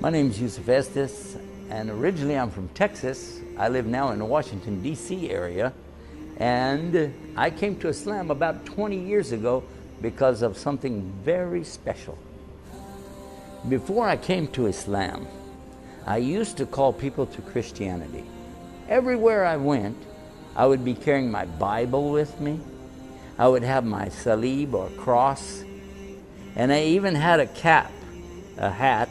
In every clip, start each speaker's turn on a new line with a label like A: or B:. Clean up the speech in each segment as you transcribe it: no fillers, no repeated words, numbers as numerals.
A: My name is Yusuf Estes, and originally I'm from Texas. I live now in the Washington, D.C. area, and I came to Islam about 20 years ago because of something very special. Before I came to Islam, I used to call people to Christianity. Everywhere I went, I would be carrying my Bible with me. I would have my salib or cross, and I even had a cap, a hat,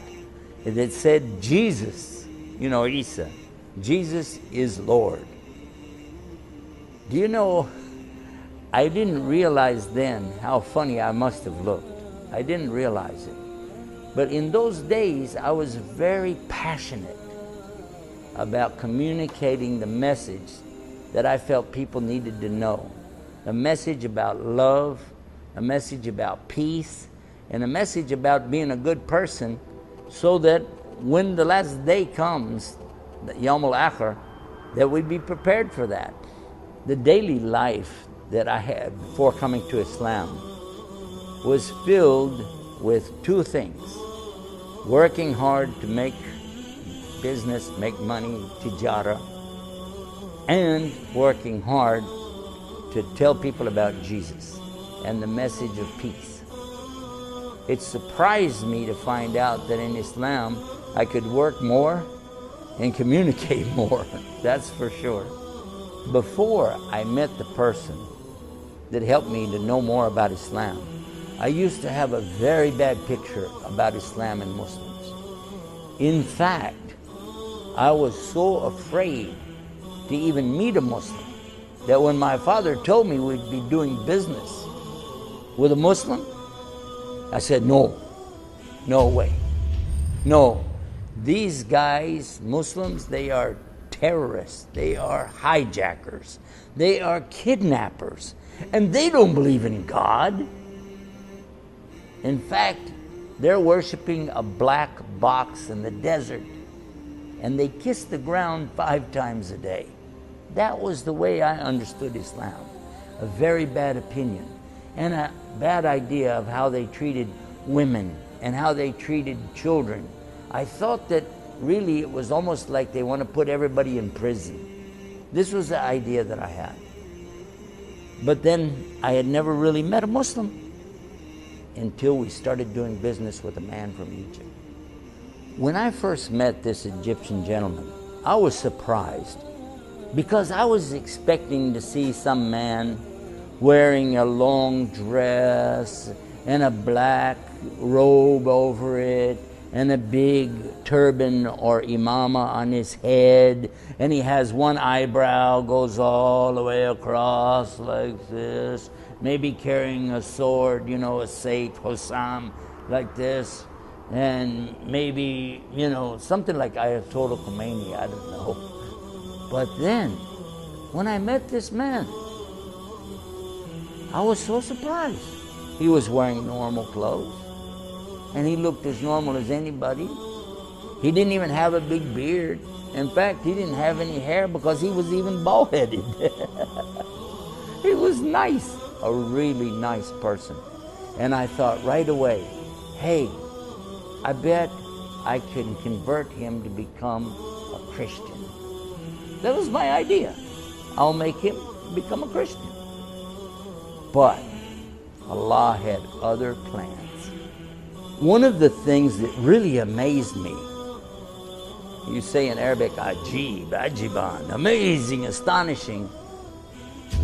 A: that said Jesus, Isa, Jesus is Lord. Do you know, I didn't realize then how funny I must have looked. I didn't realize it. But in those days, I was very passionate about communicating the message that I felt people needed to know. A message about love, a message about peace, and a message about being a good person, so that when the last day comes, the Yawm al-Akhir, that we'd be prepared for that. The daily life that I had before coming to Islam was filled with two things: working hard to make business, make money, tijara, and working hard to tell people about Jesus and the message of peace. It surprised me to find out that in Islam I could work more and communicate more, that's for sure. Before I met the person that helped me to know more about Islam, I used to have a very bad picture about Islam and Muslims. In fact, I was so afraid to even meet a Muslim that when my father told me we'd be doing business with a Muslim, I said, no way. No, these guys, Muslims, they are terrorists, they are hijackers, they are kidnappers, and they don't believe in God. In fact, they're worshiping a black box in the desert, and they kiss the ground 5 times a day. That was the way I understood Islam. A very bad opinion, and a bad idea of how they treated women and how they treated children. I thought that really it was almost like they want to put everybody in prison. This was the idea that I had. But then I had never really met a Muslim until we started doing business with a man from Egypt. When I first met this Egyptian gentleman, I was surprised because I was expecting to see some man wearing a long dress and a black robe over it and a big turban or imama on his head, and he has one eyebrow goes all the way across like this, maybe carrying a sword, a Saif, Hussam, like this, and maybe, something like Ayatollah Khomeini, I don't know. But then, when I met this man, I was so surprised. He was wearing normal clothes, and he looked as normal as anybody. He didn't even have a big beard. In fact, he didn't have any hair because he was even bald-headed. He was nice, a really nice person. And I thought right away, hey, I bet I can convert him to become a Christian. That was my idea. I'll make him become a Christian. But Allah had other plans. One of the things that really amazed me, you say in Arabic, ajib, ajiban, amazing, astonishing,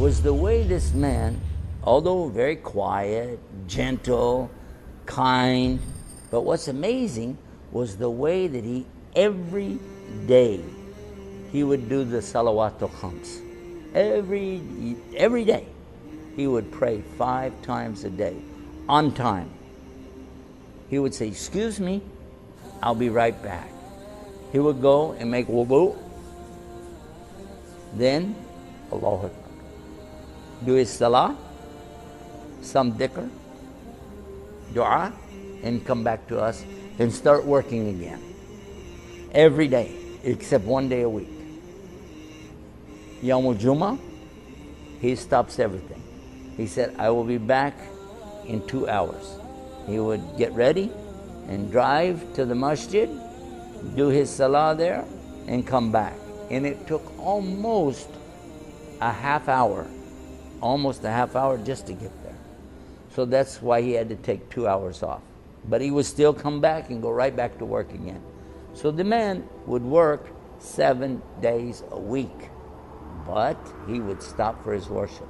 A: was the way this man, although very quiet, gentle, kind, but what's amazing was the way that he, every day, he would do the salawatul khams. Every day. He would pray 5 times a day, on time. He would say, excuse me, I'll be right back. He would go and make wudu. Then, Allahu Akbar. Do his salah, some dhikr, dua, and come back to us and start working again. Every day, except 1 day a week. Yawm al-Jum'ah, he stops everything. He said, I will be back in 2 hours. He would get ready and drive to the masjid do his salah there, and come back. And it took almost a half hour just to get there. So that's why he had to take 2 hours off. But he would still come back and go right back to work again. So the man would work 7 days a week, but he would stop for his worship.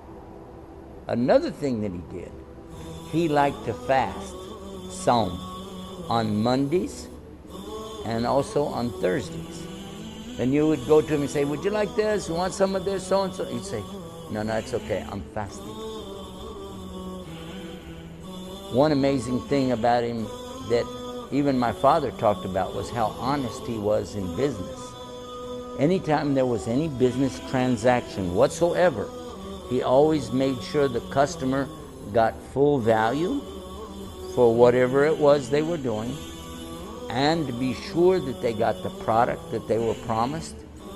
A: Another thing that he did, he liked to fast, Saum, on Mondays and also on Thursdays. And you would go to him and say, would you like this? You want some of this? So and so. He'd say, no, it's okay. I'm fasting. One amazing thing about him that even my father talked about was how honest he was in business. Anytime there was any business transaction whatsoever, he always made sure the customer got full value for whatever it was they were doing, and to be sure that they got the product that they were promised,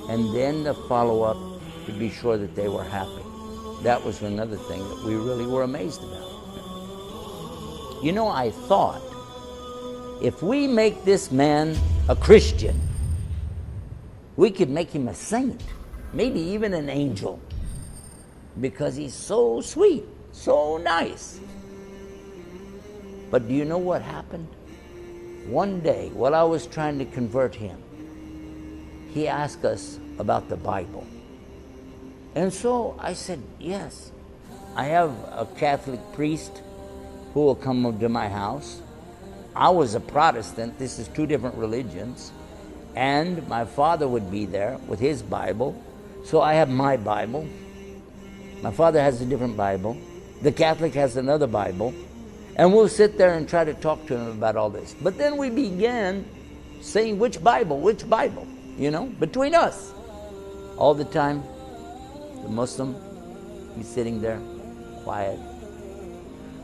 A: and then the follow-up to be sure that they were happy. That was another thing that we really were amazed about. You know, I thought, if we make this man a Christian, we could make him a saint, maybe even an angel, because he's so sweet, so nice. But do you know what happened? One day, while I was trying to convert him, he asked us about the Bible. And so I said, yes, I have a Catholic priest who will come to my house. I was a Protestant. This is two different religions. And my father would be there with his Bible. So I have my Bible. My father has a different Bible. The Catholic has another Bible. And we'll sit there and try to talk to him about all this. But then we began saying, which Bible, you know, between us. All the time, the Muslim, he's sitting there, quiet.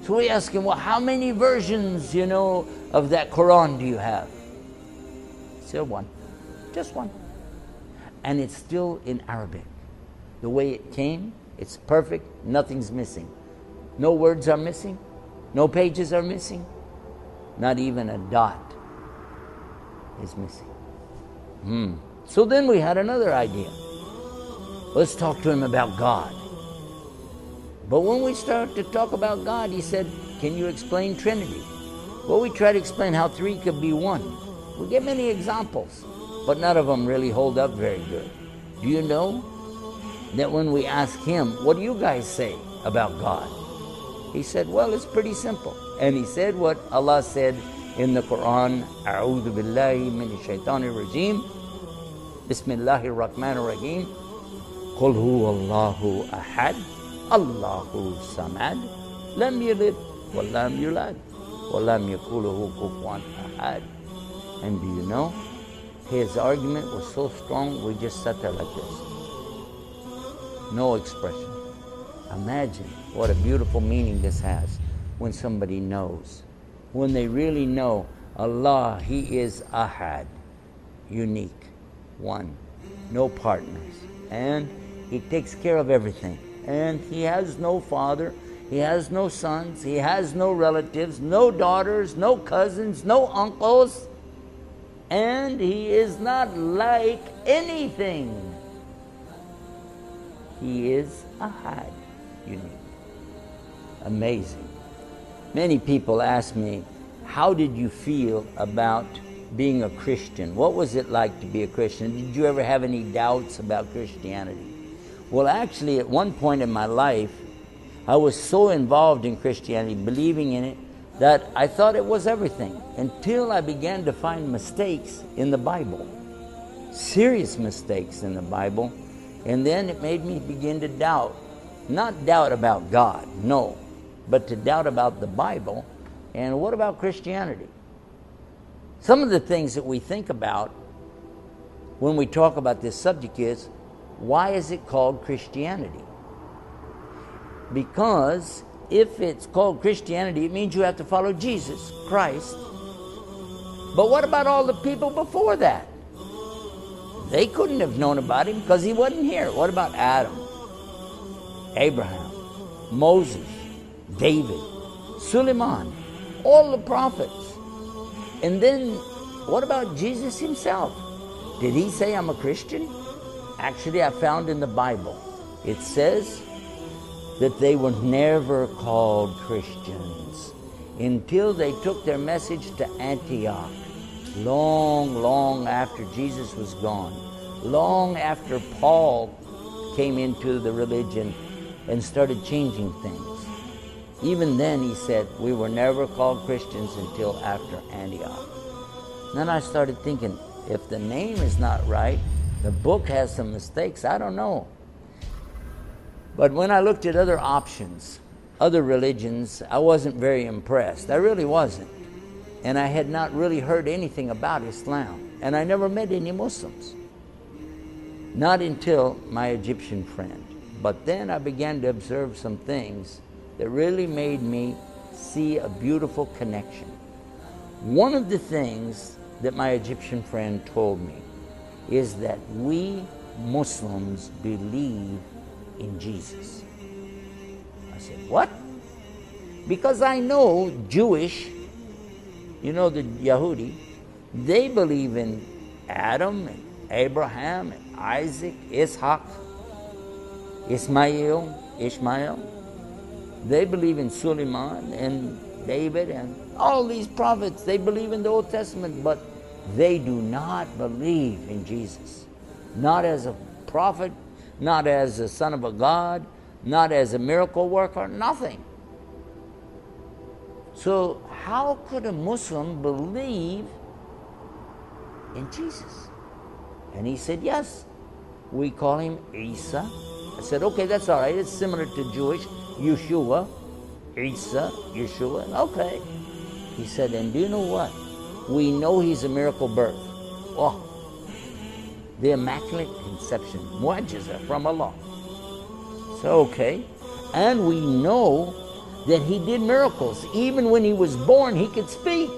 A: So we ask him, well, how many versions, you know, of that Quran do you have? He said, one, just one. And it's still in Arabic. The way it came, it's perfect, nothing's missing. No words are missing, no pages are missing, not even a dot is missing. So then we had another idea. Let's talk to him about God. But when we started to talk about God, he said, can you explain Trinity? Well, we tried to explain how three could be one. We gave many examples, but none of them really hold up very good. Do you know that when we asked him, what do you guys say about God? He said, well, it's pretty simple. And he said what Allah said in the Quran, A'udhu billahi minash shaitanir rajim, Bismillahir Rahmanir Rahim, Qul huwa Allahu ahad, Allahu samad, lam yalid wa lam yulad, wa lam yakul lahu kufuwan ahad. And do you know, his argument was so strong, we just sat there like this. No expression. Imagine what a beautiful meaning this has when somebody knows. When they really know Allah, He is Ahad, unique, one, no partners. And He takes care of everything. And He has no father, He has no sons, He has no relatives, no daughters, no cousins, no uncles. And He is not like anything. He is Ahad, unique. Amazing. Many people ask me, how did you feel about being a Christian? What was it like to be a Christian? Did you ever have any doubts about Christianity? Well, actually, at one point in my life, I was so involved in Christianity, believing in it, that I thought it was everything, until I began to find mistakes in the Bible, serious mistakes in the Bible, and then it made me begin to doubt. Not doubt about God, no, but to doubt about the Bible. And what about Christianity? Some of the things that we think about when we talk about this subject is, why is it called Christianity? Because if it's called Christianity, it means you have to follow Jesus Christ. But what about all the people before that? They couldn't have known about Him because He wasn't here. What about Adam, Abraham, Moses, David, Suleiman, all the prophets? And then what about Jesus himself? Did he say, I'm a Christian? Actually, I found in the Bible, it says that they were never called Christians until they took their message to Antioch, long after Jesus was gone, long after Paul came into the religion and started changing things. Even then, he said, we were never called Christians until after Antioch. Then I started thinking, if the name is not right, the book has some mistakes, I don't know. But when I looked at other options, other religions, I wasn't very impressed. I really wasn't. And I had not really heard anything about Islam. And I never met any Muslims. Not until my Egyptian friend. But then I began to observe some things that really made me see a beautiful connection. One of the things that my Egyptian friend told me is that we Muslims believe in Jesus. I said, what? Because I know Jewish, you know, the Yahudi, they believe in Adam and Abraham and Isaac, Ishaq, Ishmael. They believe in Suleiman and David and all these prophets. They believe in the Old Testament, but they do not believe in Jesus. Not as a prophet, not as a son of a God, not as a miracle worker, nothing. So how could a Muslim believe in Jesus? And he said, yes, we call him Isa. I said, okay, that's all right. It's similar to Jewish, Yeshua, Isa, Yeshua. Okay. He said, and do you know what? We know he's a miracle birth. Oh, the Immaculate Conception, mu'jiza from Allah. So, okay. And we know that he did miracles. Even when he was born, he could speak.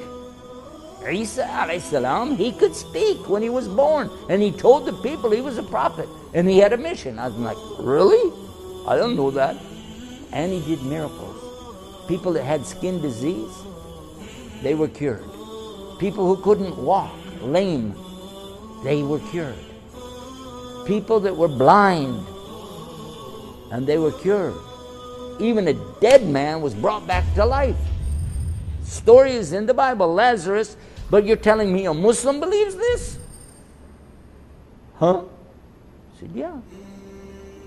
A: Isa alayhi salam, he could speak when he was born. And he told the people he was a prophet. And he had a mission. I was like, really? I don't know that. And he did miracles. People that had skin disease, they were cured. People who couldn't walk, lame, they were cured. People that were blind, and they were cured. Even a dead man was brought back to life. Story is in the Bible, Lazarus, but you're telling me a Muslim believes this? Huh? I said, yeah.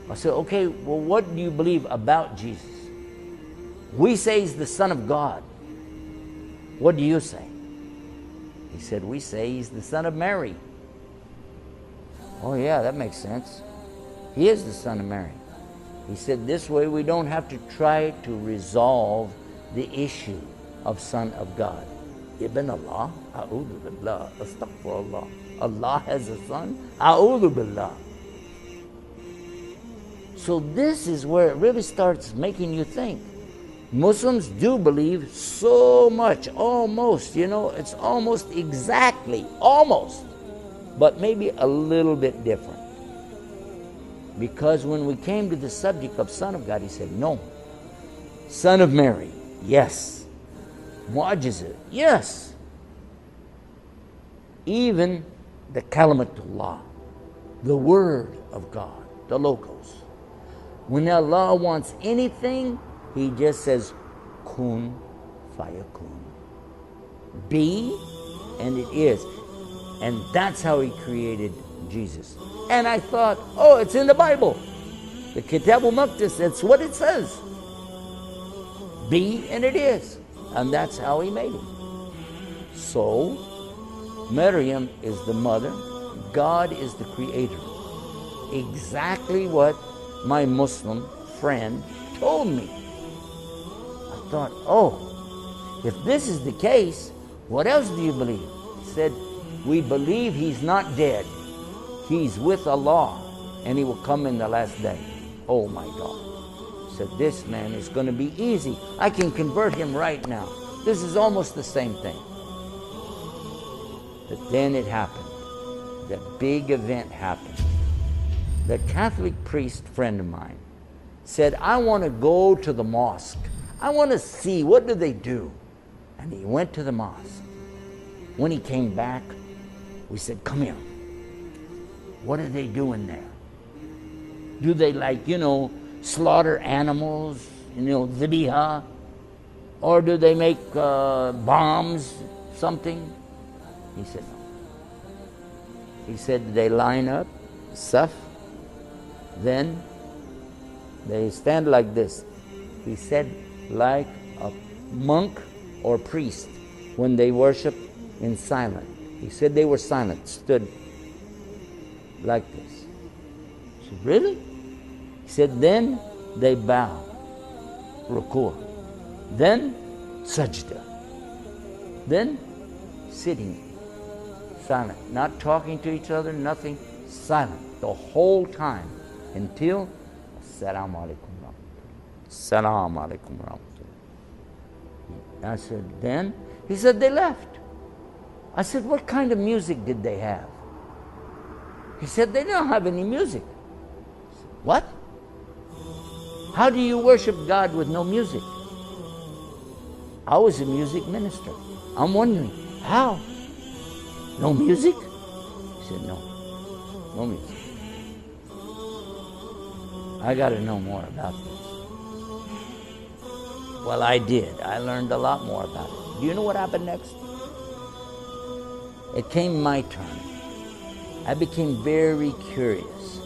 A: I said, okay, well, what do you believe about Jesus? We say he's the Son of God. What do you say? He said, we say he's the Son of Mary. Oh yeah, that makes sense. He is the Son of Mary. He said, this way we don't have to try to resolve the issue of Son of God. Ibn Allah, a'udhu billah, astaghfirullah. Allah has a son, a'udhu billah. So this is where it really starts making you think. Muslims do believe so much, almost, you know, it's almost exactly, almost, but maybe a little bit different. Because when we came to the subject of Son of God, he said, no. Son of Mary, yes. Mu'jiza, yes. Even the Kalimatullah, the Word of God, the Logos. When Allah wants anything, he just says, kun fayakun. Be, and it is. And that's how he created Jesus. And I thought, oh, it's in the Bible. The Kitab al-Maqdis, that's what it says. Be, and it is. And that's how he made him. So, Maryam is the mother. God is the creator. Exactly what my Muslim friend told me. I thought, oh, if this is the case, what else do you believe? He said, we believe he's not dead. He's with Allah, and he will come in the last day. Oh my God. He said, this man is going to be easy. I can convert him right now. This is almost the same thing. But then it happened. The big event happened. The Catholic priest friend of mine said, I want to go to the mosque. I want to see, what do they do? And he went to the mosque. When he came back, we said, come here. What are they doing there? Do they slaughter animals, dhabiha? Or do they make bombs, something? He said, no. He said, they line up, saf, then they stand like this. He said, like a monk or priest when they worship in silence. He said they were silent, stood like this. I said, really? He said, then they bow, ruku', then sajda, then sitting, silent, not talking to each other, nothing, silent the whole time until Assalamu alaikum rahmatullah. Assalamu alaikum rahmatullah. I said, then? He said, they left. I said, what kind of music did they have? He said, they don't have any music. I said, what? How do you worship God with no music? I was a music minister. I'm wondering, how? No music? He said, no. No music. I got to know more about this. Well, I did. I learned a lot more about it. Do you know what happened next? It came my turn. I became very curious.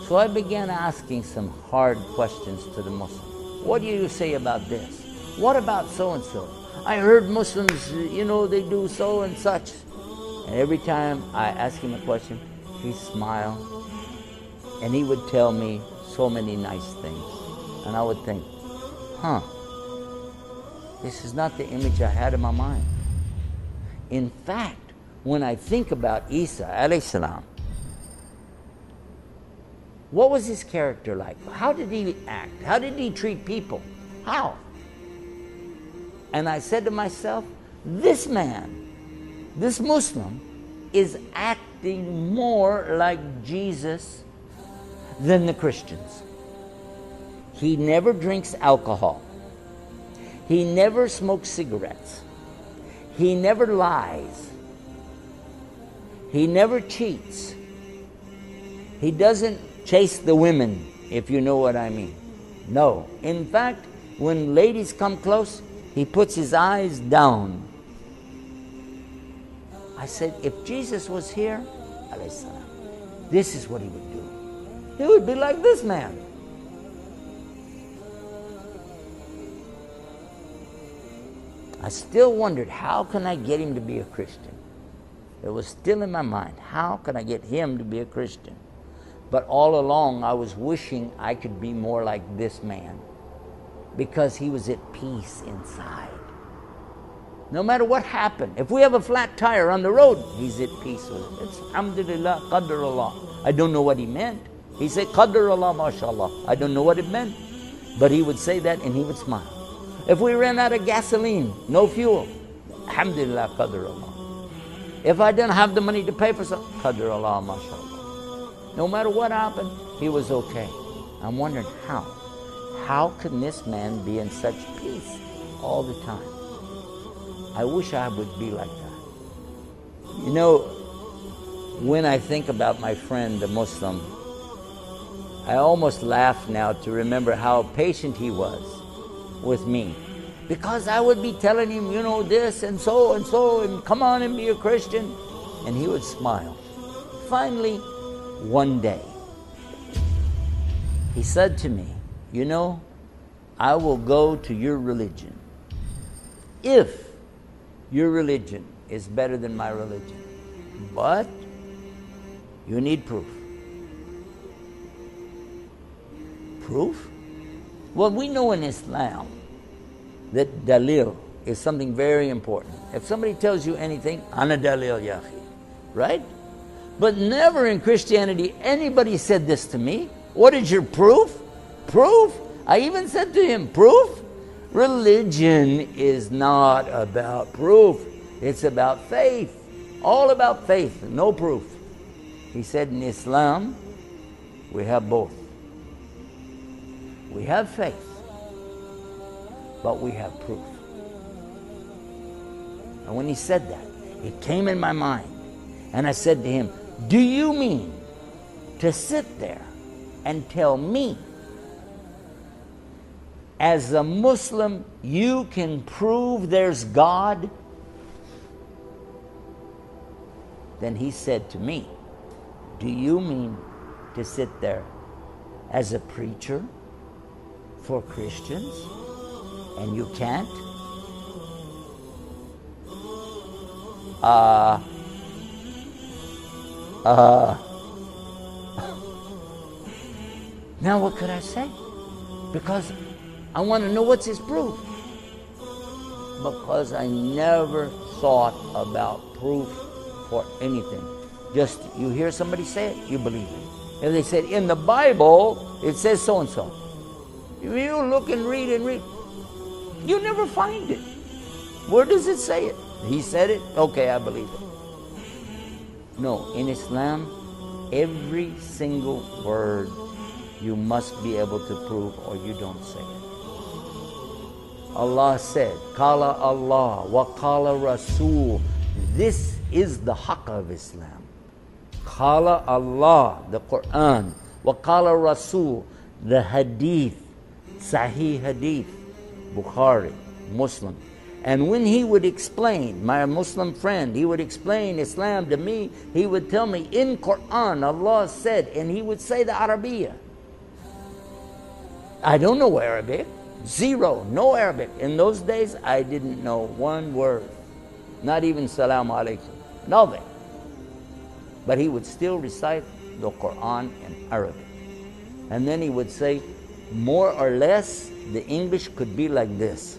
A: So I began asking some hard questions to the Muslims. What do you say about this? What about so-and-so? I heard Muslims, they do so and such. And every time I asked him a question, he smiled. And he would tell me so many nice things. And I would think, this is not the image I had in my mind. In fact, when I think about Isa alayhi salam, what was his character like? How did he act? How did he treat people? How? And I said to myself, this man, this Muslim, is acting more like Jesus than the Christians. He never drinks alcohol. He never smokes cigarettes. He never lies. He never cheats. He doesn't chase the women, if you know what I mean. No. In fact, when ladies come close, he puts his eyes down. I said, if Jesus was here, alayhi salam, this is what he would do. He would be like this man. I still wondered, how can I get him to be a Christian? It was still in my mind, how can I get him to be a Christian? But all along, I was wishing I could be more like this man, because he was at peace inside. No matter what happened, if we have a flat tire on the road, he's at peace with it. It's alhamdulillah, qadr Allah. I don't know what he meant. He said, qadr Allah, mashallah. I don't know what it meant. But he would say that and he would smile. If we ran out of gasoline, no fuel, alhamdulillah, qadr Allah. If I didn't have the money to pay for something, qadr Allah, mashallah. No matter what happened, he was okay. I'm wondering how. How can this man be in such peace all the time? I wish I would be like that. You know, when I think about my friend, the Muslim, I almost laugh now to remember how patient he was with me. Because I would be telling him, this and so, and come on and be a Christian. And he would smile. Finally, one day, he said to me, I will go to your religion if your religion is better than my religion. But you need proof. Proof? Well, we know in Islam that dalil is something very important. If somebody tells you anything, ana dalil ya akhi, right? But never in Christianity anybody said this to me. What is your proof? Proof? I even said to him, proof? Religion is not about proof. It's about faith. All about faith, no proof. He said in Islam, we have both. We have faith, but we have proof. And when he said that, It came in my mind. And I said to him, do you mean to sit there and tell me, as a Muslim, you can prove there's God? Then he said to me, do you mean to sit there as a preacher for Christians and you can't? Now what could I say? Because I want to know what's his proof. Because I never thought about proof for anything. Just you hear somebody say it, you believe it. If they said in the Bible it says so and so, if you look and read, you never find it. Where does it say it? He said it, okay, I believe it. No, in Islam, every single word you must be able to prove, or you don't say it. Allah said, Qala Allah wa Qala Rasul. This is the haqq of Islam. Qala Allah, the Quran, wa Qala Rasul, the hadith, Sahih hadith, Bukhari, Muslim. And when he would explain, my Muslim friend, he would explain Islam to me, he would tell me, in Quran, Allah said, and he would say the Arabiya. I don't know Arabic, zero, no Arabic. In those days, I didn't know one word, not even Salaam Alaikum, nothing. But he would still recite the Quran in Arabic. And then he would say, more or less, the English could be like this.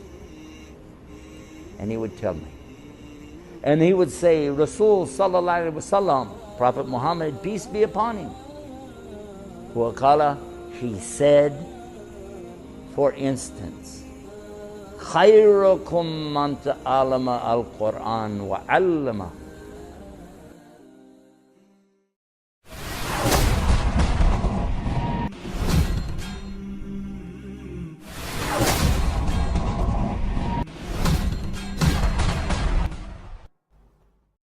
A: And he would tell me. And he would say, Rasul Sallallahu Alaihi Wasallam, Prophet Muhammad, peace be upon him. Waqala, he said, for instance, خيركم من تعلم القرآن وعلمه.